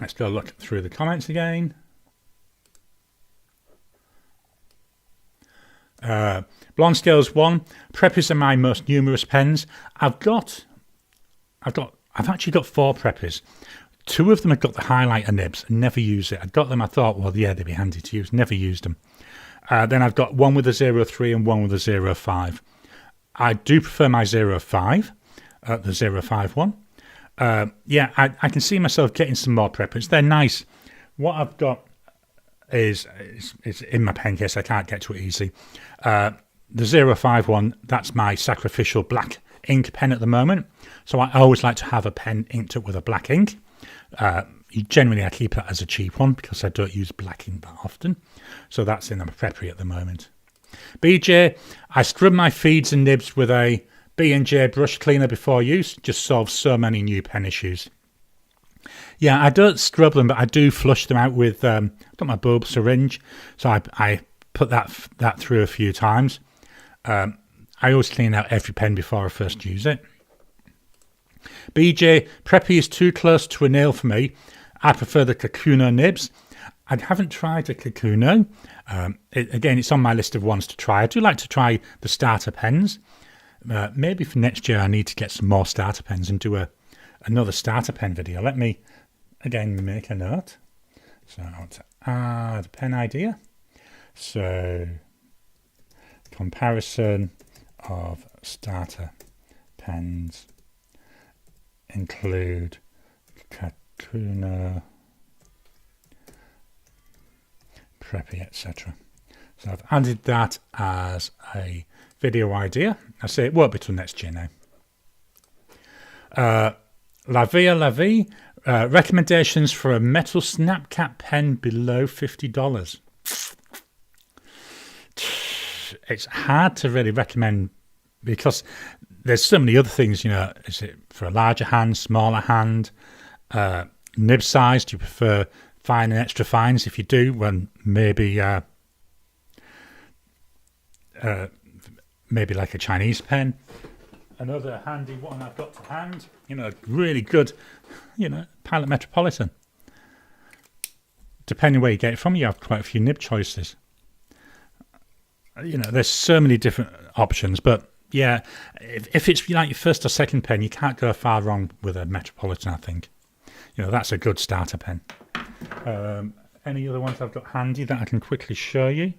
Let's go look through the comments again. Blonde Scales 1. Preppies are my most numerous pens. I've actually got 4 preppies. 2 of them have got the highlighter nibs. Never use it. I got them. I thought, well, yeah, they'd be handy to use. Never used them. Then I've got one with a 03 and one with a 05. I do prefer my 05, the 05 one. Yeah, I can see myself getting some more preppers. They're nice. What I've got is in my pen case. I can't get to it easy. The 05 one, that's my sacrificial black ink pen at the moment. So I always like to have a pen inked up with a black ink. Generally, I keep that as a cheap one because I don't use black ink that often. So that's in my preppery at the moment. BJ, I scrub my feeds and nibs with a B&J brush cleaner before use. Just solves so many new pen issues. Yeah, I don't scrub them, but I do flush them out with I've got my bulb syringe. So I put that through a few times. I always clean out every pen before I first use it. BJ, Preppy is too close to a nail for me. I prefer the Kakuno nibs. I haven't tried a Kakuno. Again, it's on my list of ones to try. I do like to try the starter pens. Maybe for next year I need to get some more starter pens and do another starter pen video. Let me, again, make a note. So I want to add pen idea. So, comparison of starter pens include Kakuno, Preppy, etc. So I've added that as a video idea. I say it won't be till next year now. La Vie, recommendations for a metal snap cap pen below $50. It's hard to really recommend because there's so many other things, is it for a larger hand, smaller hand, nib size? Do you prefer fine and extra fines? If you do, well, maybe like a Chinese pen. Another handy one I've got to hand, really good, Pilot Metropolitan. Depending where you get it from, you have quite a few nib choices. There's so many different options, but yeah, if it's like your first or second pen, you can't go far wrong with a Metropolitan, I think. That's a good starter pen. Any other ones I've got handy that I can quickly show you?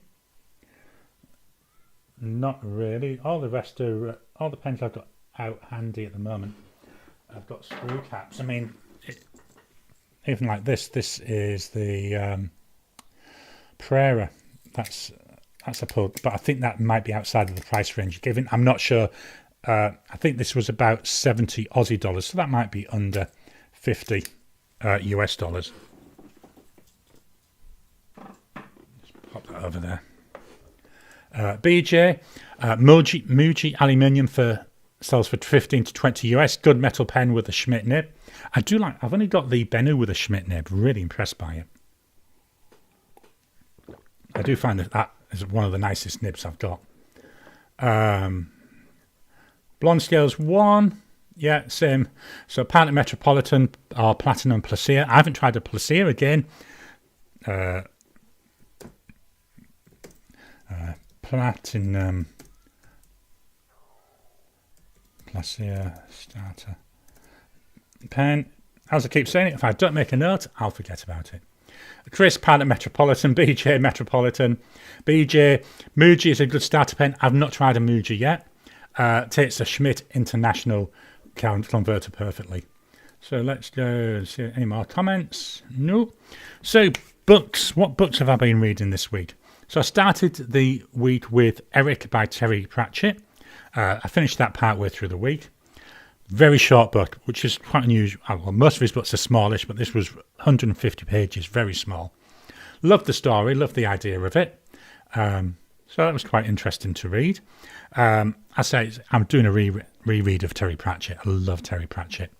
Not really. All the rest are, all the pens I've got out handy at the moment. I've got screw caps. I mean, even like this is the Prera. That's a pull, but I think that might be outside of the price range you're given. I'm not sure. I think this was about 70 Aussie dollars, so that might be under 50 US dollars. Just pop that over there. BJ, Muji aluminium sells for 15 to 20 US. Good metal pen with a Schmidt nib. I've only got the Bennu with a Schmidt nib. Really impressed by it. I do find that is one of the nicest nibs I've got. Blonde scales 1. Yeah, same. So Pilot Metropolitan or Platinum Placia. I haven't tried a Placia again. Platinum Placia starter pen. As I keep saying it, if I don't make a note, I'll forget about it. Chris, Pilot Metropolitan, BJ Metropolitan. BJ, Muji is a good starter pen. I've not tried a Muji yet. Takes a Schmidt International converter perfectly. So let's go and see any more comments. No. So books. What books have I been reading this week? So I started the week with Eric by Terry Pratchett. I finished that partway through the week. Very short book, which is quite unusual. Well, most of his books are smallish, but this was 150 pages, very small. Loved the story, loved the idea of it. So that was quite interesting to read. I say I'm doing a reread of Terry Pratchett. I love Terry Pratchett.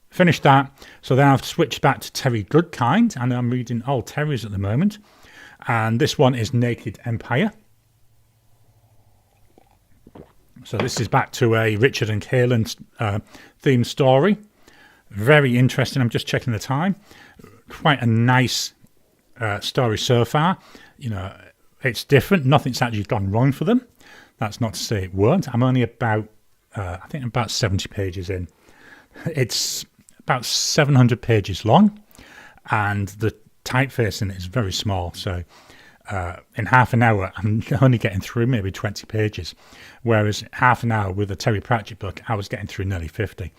Finished that. So then I've switched back to Terry Goodkind, and I'm reading all Terrys at the moment. And this one is Naked Empire. So this is back to a Richard and Kaelin themed story. Very interesting. I'm just checking the time. Quite a nice story so far. It's different. Nothing's actually gone wrong for them. That's not to say it won't. I'm only about, I think about 70 pages in. It's about 700 pages long, and the typeface in it is very small. So in half an hour, I'm only getting through maybe 20 pages, whereas half an hour with a Terry Pratchett book, I was getting through nearly 50.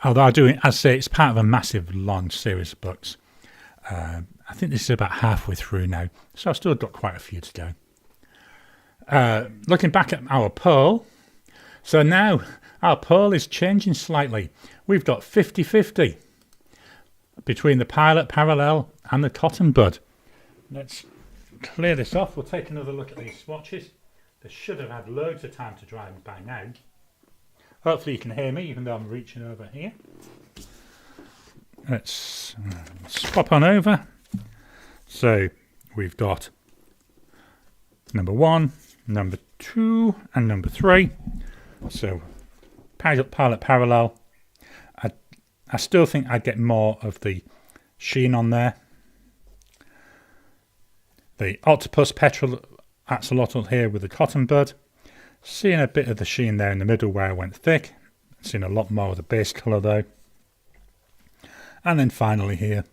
Although as I say, it's part of a massive long series of books. I think this is about halfway through now, so I've still got quite a few to go. Looking back at our poll, so now our poll is changing slightly. We've got 50-50 between the Pilot Parallel and the Cotton Bud. Let's clear this off. We'll take another look at these swatches. They should have had loads of time to dry by now. Hopefully you can hear me, even though I'm reaching over here. Let's swap on over. So we've got number 1, number 2, and number 3. So Pilot Parallel. I still think I'd get more of the sheen on there. The Octopus Petrol Axolotl here with the Cotton Bud. Seeing a bit of the sheen there in the middle where I went thick. Seeing a lot more of the base colour though. And then finally here,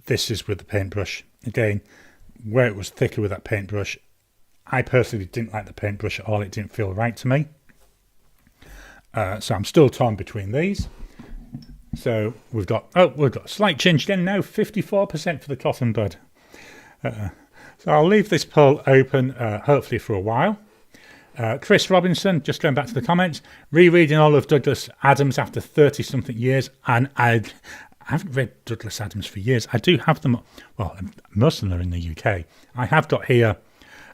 this is with the paintbrush. Again, where it was thicker with that paintbrush, I personally didn't like the paintbrush at all. It didn't feel right to me. So I'm still torn between these. So we've got a slight change again now, 54% for the Cotton Bud. So I'll leave this poll open, hopefully for a while. Chris Robinson, just going back to the comments, rereading all of Douglas Adams after 30-something years, and I haven't read Douglas Adams for years. I do have them, well, most of them are in the UK. I have got here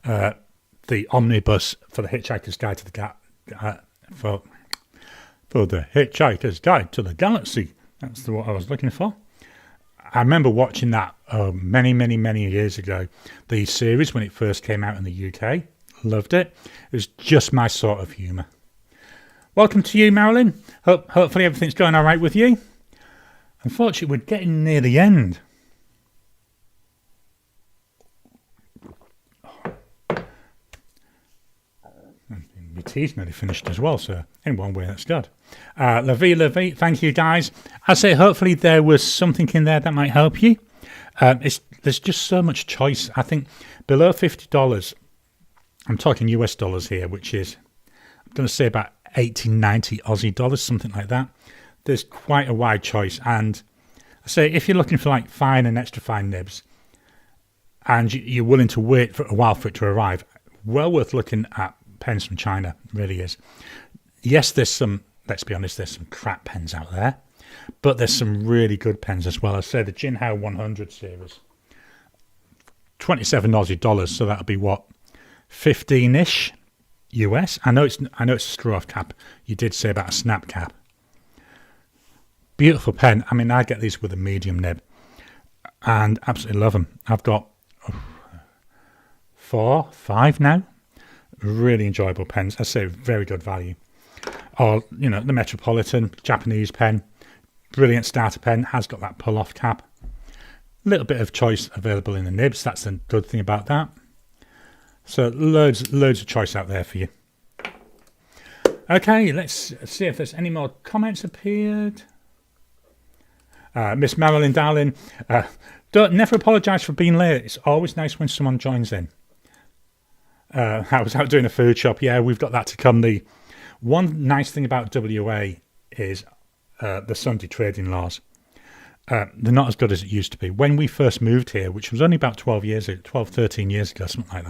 the omnibus for the Hitchhiker's Guide to the for the Hitchhiker's Guide to the Galaxy. That's what I was looking for. I remember watching that many years ago, the series when it first came out in the UK. Loved it. It was just my sort of humour. Welcome to you, Marilyn. Hopefully everything's going all right with you. Unfortunately, we're getting near the end. My tea's nearly finished as well, so in one way that's good. Levy, thank you guys. I say hopefully there was something in there that might help you. There's just so much choice. I think below $50, I'm talking US dollars here, which is, I'm going to say about 80, 90 Aussie dollars, something like that. There's quite a wide choice. And I say if you're looking for like fine and extra fine nibs, and you're willing to wait for a while for it to arrive, well worth looking at pens from China, really is. Yes, there's some, let's be honest, there's some crap pens out there, but there's some really good pens as well. I say the Jinhao 100 series, 27 Aussie dollars, so that'll be what, 15-ish US. I know it's a screw-off cap. You did say about a snap cap. Beautiful pen. I mean, I get these with a medium nib, and absolutely love them. I've got 4, 5 now. Really enjoyable pens. I say very good value. Or, you know, the Metropolitan Japanese pen, brilliant starter pen, has got that pull-off cap. A little bit of choice available in the nibs. That's the good thing about that. So loads of choice out there for you. Okay, let's see if there's any more comments appeared. Miss Marilyn Darling, never apologise for being late. It's always nice when someone joins in. I was out doing a food shop. Yeah, we've got that to come. The one nice thing about WA is the Sunday trading laws. They're not as good as it used to be. When we first moved here, which was only about 13 years ago, something like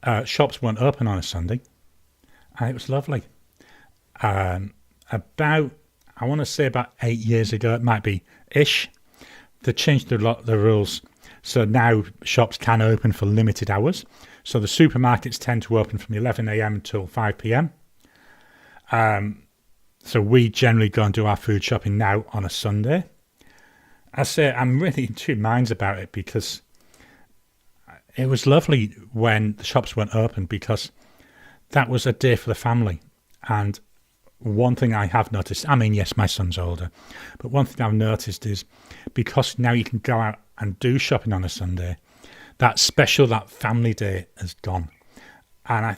that, shops weren't open on a Sunday, and it was lovely. About, I want to say about 8 years ago, it might be ish, they changed the rules. So now shops can open for limited hours. So the supermarkets tend to open from 11 a.m. until 5 p.m. So we generally go and do our food shopping now on a Sunday. I say I'm really in two minds about it, because it was lovely when the shops weren't open, because that was a day for the family. And one thing I have noticed, I mean, yes, my son's older, but one thing I've noticed is because now you can go out and do shopping on a Sunday, that family day has gone. And I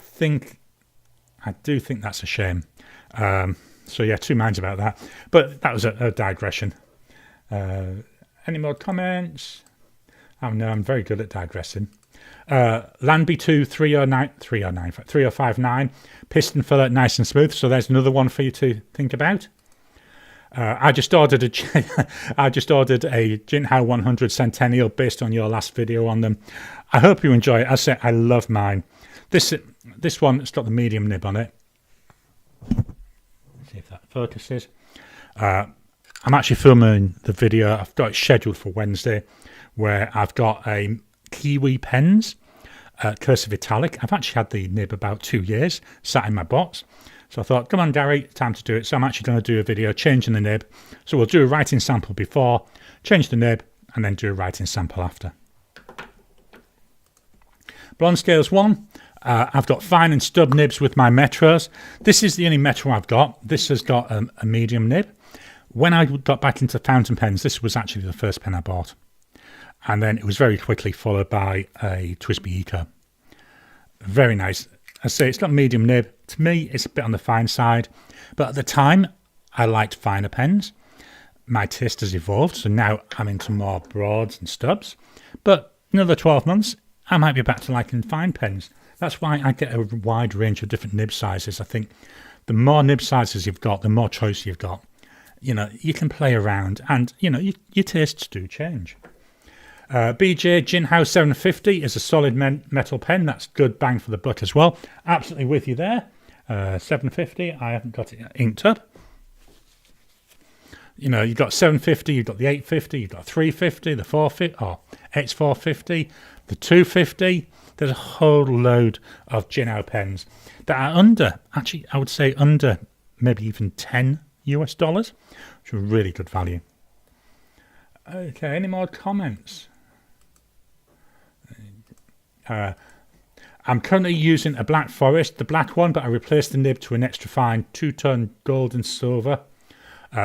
do think that's a shame. So yeah, two minds about that. But that was a digression. Any more comments? Oh no, I'm very good at digressing. Landby2 3059 piston fillet, nice and smooth. So there's another one for you to think about. I just ordered a Jinhao 100 Centennial based on your last video on them. I hope you enjoy it. I say I love mine. This one, it's got the medium nib on it. Let's see if that focuses. I'm actually filming the video. I've got it scheduled for Wednesday, where I've got a Kiwi pens, cursive italic. I've actually had the nib about 2 years, sat in my box. So I thought, come on, Garry, time to do it. So I'm actually going to do a video changing the nib. So we'll do a writing sample before, change the nib, and then do a writing sample after. Blonde Scales 1. I've got fine and stub nibs with my Metros. This is the only Metro I've got. This has got a medium nib. When I got back into fountain pens, this was actually the first pen I bought. And then it was very quickly followed by a TWSBI Eco. Very nice. I say it's got a medium nib. To me, it's a bit on the fine side. But at the time, I liked finer pens. My taste has evolved, so now I'm into more broads and stubs. But another 12 months, I might be back to liking fine pens. That's why I get a wide range of different nib sizes. I think the more nib sizes you've got, the more choice you've got. You know, you can play around and, you know, your tastes do change. BJ Jinhao 750 is a solid metal pen. That's good bang for the buck as well. Absolutely with you there. 750, I haven't got it inked up. You know, you've got 750, you've got the 850, you've got 350, the 450, or X450, the 250. There's a whole load of Jinhao pens that are under, actually, I would say under maybe even $10 US, which is really good value. Okay, any more comments? I'm currently using a Black Forest, the black one, but I replaced the nib to an extra fine 2-ton gold and silver.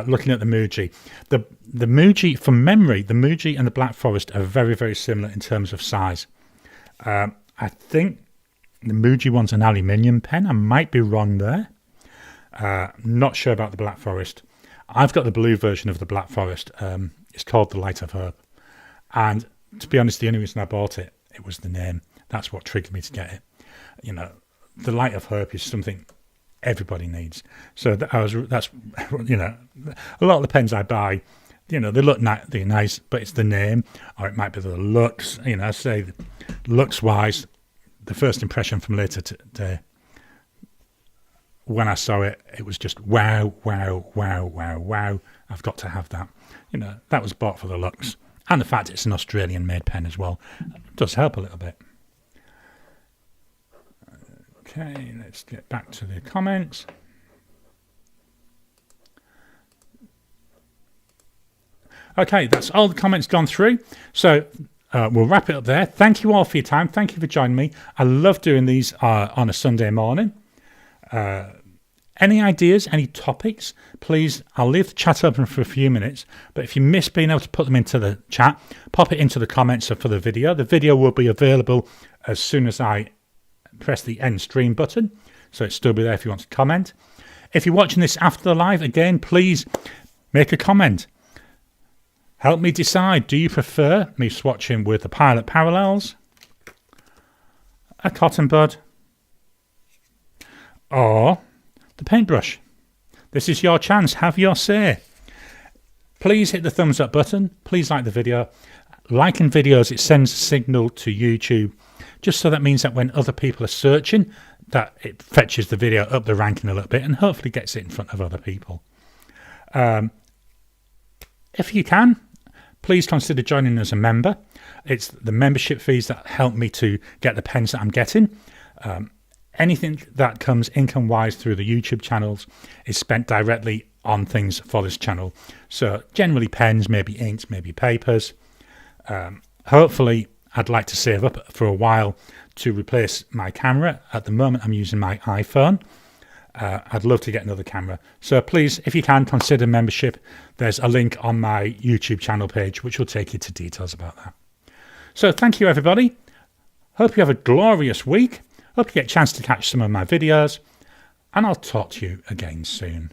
Looking at the Muji. The Muji, from memory, the Muji and the Black Forest are very, very similar in terms of size. I think the Muji one's an aluminium pen. I might be wrong there. Not sure about the Black Forest. I've got the blue version of the Black Forest. It's called the Light of Herb. And to be honest, the only reason I bought it, it was the name. That's what triggered me to get it. You know, the Light of Herb is something everybody needs. So that's, you know, a lot of the pens I buy, you know, they look they're nice, but it's the name, or it might be the looks. You know, I say looks wise, the first impression from later today, when I saw it, it was just wow, wow, wow, wow, wow. I've got to have that. You know, that was bought for the looks. And the fact it's an Australian made pen as well does help a little bit. Okay, let's get back to the comments. Okay, that's all the comments gone through. So we'll wrap it up there. Thank you all for your time. Thank you for joining me. I love doing these on a Sunday morning. Any ideas, any topics, please, I'll leave the chat open for a few minutes, but if you miss being able to put them into the chat, pop it into the comments for the video. The video will be available as soon as I press the end stream button, so it'll still be there if you want to comment. If you're watching this after the live, again, please make a comment. Help me decide, do you prefer me swatching with the Pilot Parallels, a cotton bud, or the paintbrush? This is your chance. Have your say. Please hit the thumbs up button. Please like the video. Liking videos, it sends a signal to YouTube, just so that means that when other people are searching, that it fetches the video up the ranking a little bit and hopefully gets it in front of other people. If you can, please consider joining as a member. It's the membership fees that help me to get the pens that I'm getting. Anything that comes income-wise through the YouTube channels is spent directly on things for this channel. So generally pens, maybe inks, maybe papers. Hopefully, I'd like to save up for a while to replace my camera. At the moment, I'm using my iPhone. I'd love to get another camera. So please, if you can, consider membership. There's a link on my YouTube channel page, which will take you to details about that. So thank you, everybody. Hope you have a glorious week. Hope you get a chance to catch some of my videos, and I'll talk to you again soon.